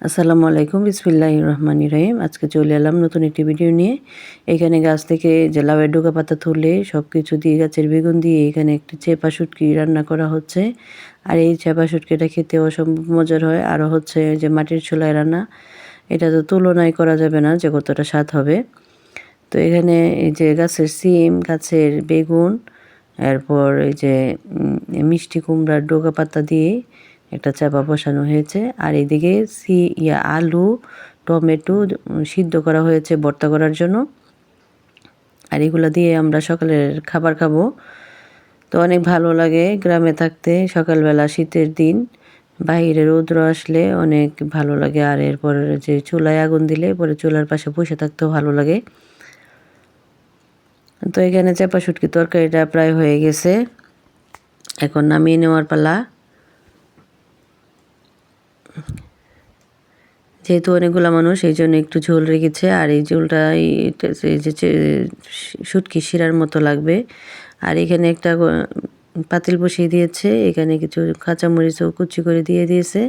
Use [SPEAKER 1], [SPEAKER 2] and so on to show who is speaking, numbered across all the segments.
[SPEAKER 1] আসসালামু আলাইকুম, বিসমিল্লাহির রহমানির রহিম। আজকে চলে এলাম নতুন একটি ভিডিও নিয়ে। এখানে গাছ থেকে যে লাউয়ের ডোকা পাতা তুলে সব কিছু দিয়ে গাছের বেগুন দিয়ে এখানে একটি চেপা শুটকি রান্না করা হচ্ছে। আর এই চেপা শুটকিটা খেতে অসম্ভব মজার হয়। আরও হচ্ছে যে মাটির চুলায় রান্না, এটা তো তুলনাই করা যাবে না যে কতটা স্বাদ হবে। তো এখানে এই যে গাছের সিম, গাছের বেগুন, এরপর এই যে মিষ্টি কুমড়ার ডোকা পাতা দিয়ে একটা চাপা বসানো হয়েছে। আর এদিকে আলু, টমেটো সিদ্ধ করা হয়েছে ভর্তা করার জন্য। আর এগুলো দিয়ে আমরা সকালের খাবার খাবো। তো অনেক ভালো লাগে গ্রামে থাকতে। সকালবেলা শীতের দিন বাইরে রৌদ্র আসলে অনেক ভালো লাগে। আর এরপর যে চুলায় আগুন দিলে পরে চুলার পাশে বসে থাকতেও ভালো লাগে। তো এখানে চাপা শুটকি তরকারিটা প্রায় হয়ে গেছে, এখন নামিয়ে নেওয়ার পালা। যেহেতু অনেকগুলো মানুষ এই জন্য একটু ঝোল রেখেছে। আর এই ঝোলটা এই যে শুটকি শিরার মতো লাগবে। আর এখানে একটা পাতিল বসিয়ে দিয়েছে, এখানে কিছু কাঁচামরিচও কুচি করে দিয়ে দিয়েছে।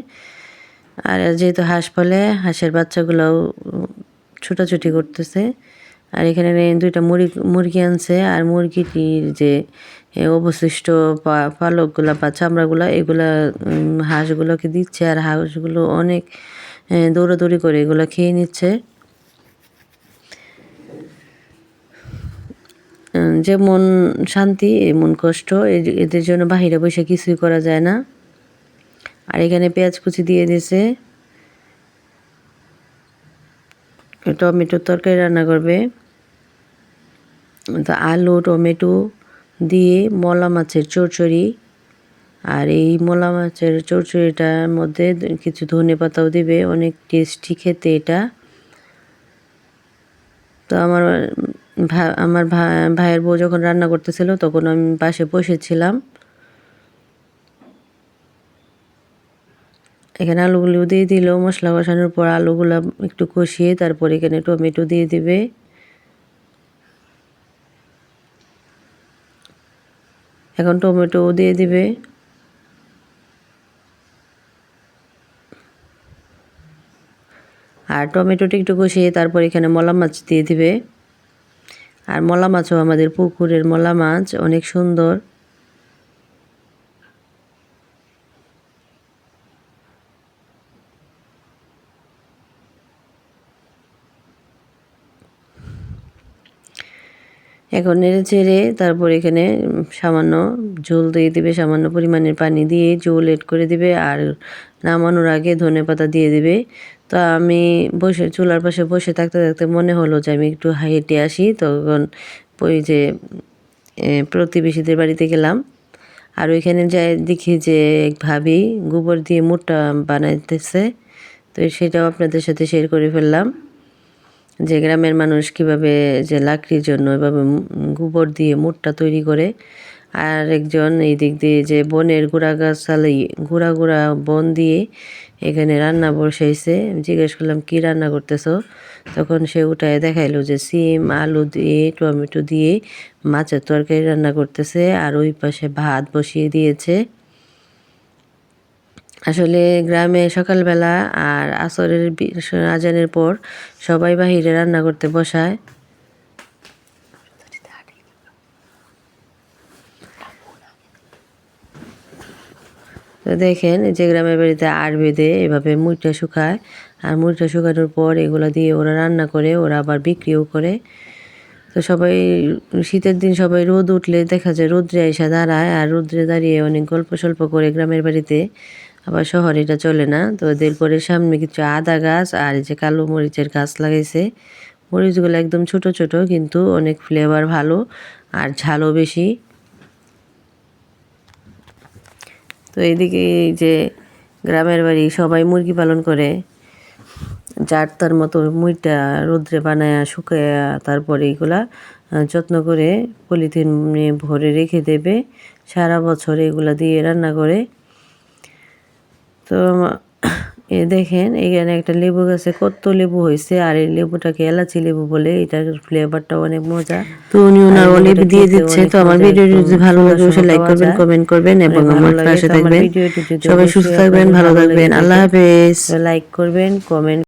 [SPEAKER 1] আর যেহেতু হাঁস পালে, হাঁসের বাচ্চাগুলোও ছুটাছুটি করতেছে। আর এখানে দুইটা মুরগি আনছে। আর মুরগিটির যে অবশিষ্ট পালকগুলা বা চামড়াগুলা এগুলা হাঁসগুলোকে দিচ্ছে। আর হাঁসগুলো অনেক দৌড়াদৌড়ি করে এগুলো খেয়ে নিচ্ছে। যেমন শান্তি এমন কষ্ট, এদের জন্য বাহিরে বসে কিছুই করা যায় না। আর এখানে পেঁয়াজ কুচি দিয়ে দিয়েছে, টমেটোর তরকারি রান্না করবে। তো আলু টমেটো দিয়ে মলা মাছের চচ্চড়ি। আর এই মলা মাছের চচ্চড়িটার মধ্যে কিছু ধনে পাতাও দিবে, অনেক টেস্টি খেতে এটা। তো আমার ভাইয়ের বউ যখন রান্না করতেছিল তখন আমি পাশে বসেছিলাম। এখানে আলুগুলো দিয়ে দিল, মশলা কষানোর পর আলুগুলো একটু কষিয়ে তারপর এখানে টমেটো দিয়ে দিবে। এখন টমেটো দিয়ে দিবে। আর টমেটোটা একটু কষিয়ে তারপর এখানে মলা মাছ দিয়ে দিবে। আর মলা মাছও আমাদের পুকুরের মলা মাছ, অনেক সুন্দর। এখন নেড়ে চেড়ে তারপর এখানে সামান্য ঝোল দিয়ে দিবে, সামান্য পরিমাণের পানি দিয়ে ঝোল এড করে দিবে। আর নামানোর আগে ধনেপাতা দিয়ে দিবে। তো আমি বসে চুলার পাশে বসে থাকতে থাকতে মনে হলো যে আমি একটু হেঁটে আসি। তখন ওই যে প্রতিবেশীদের বাড়িতে গেলাম। আর ওইখানে যাই দেখি যে এক ভাবি গোবর দিয়ে মুড়টা বানাইতেছে। তো সেটাও আপনাদের সাথে শেয়ার করে ফেললাম যে গ্রামের মানুষ কীভাবে যে লাকড়ির জন্য এভাবে গোবর দিয়ে মুড়টা তৈরি করে। আর একজন এই দিক দিয়ে যে বনের গুঁড়া গুঁড়া বন দিয়ে এখানে রান্না বসাইছে। জিজ্ঞেস করলাম কি রান্না করতেছো, তখন সে উঠায় দেখাইলো যে সিম আলু দিয়ে টমেটো দিয়ে মাছের তরকারি রান্না করতেছে। আর ওই পাশে ভাত বসিয়ে দিয়েছে। আসলে গ্রামে সকালবেলা আর আসরের আজানের পর সবাই বাহিরে রান্না করতে বসায়। তো দেখেন যে গ্রামের বাড়িতে আড় বেঁধে এভাবে মুড়টা শুকায়। আর মুড়টা শুকানোর পর এগুলো দিয়ে ওরা রান্না করে, ওরা আবার বিক্রিও করে। তো সবাই শীতের দিন সবাই রোদ উঠলে দেখা যায় রোদ্রে এসে দাঁড়ায়। আর রোদ্রে দাঁড়িয়ে অনেক গল্প সল্প করে গ্রামের বাড়িতে। আবার শহরে এটা চলে না। তো ওদের করে সামনে কিছু আদা গাছ আর এই যে কালো মরিচের গাছ লাগাইছে। মরিচগুলো একদম ছোট ছোট কিন্তু অনেক ফ্লেভার ভালো আর ঝালও বেশি। তো এইদিকে যে গ্রামের বাড়ি সবাই মুরগি পালন করে, যার তার মতো মুইটা রোদ্রে বানায় শুকায় তারপরে এগুলা যত্ন করে পলিথিনে ভরে রেখে দেবে। সারা বছর এগুলা দিয়ে রান্না করে। তো দেখেন এখানে একটা লেবু গাছে কত লেবু হয়েছে, আর এই লেবুটাকে এলাচি লেবু বলে, এটার ফ্লেভারটা অনেক মজা। তো উনি ওনার অলিভ দিয়ে দিচ্ছে। তো আমার ভিডিওটি যদি ভালো লাগে অবশ্যই লাইক করবেন, কমেন্ট করবেন এবং আমার পাশে থাকবেন। সবাই সুস্থ থাকবেন, ভালো থাকবেন। আল্লাহ হাফেজ। লাইক করবেন, কমেন্ট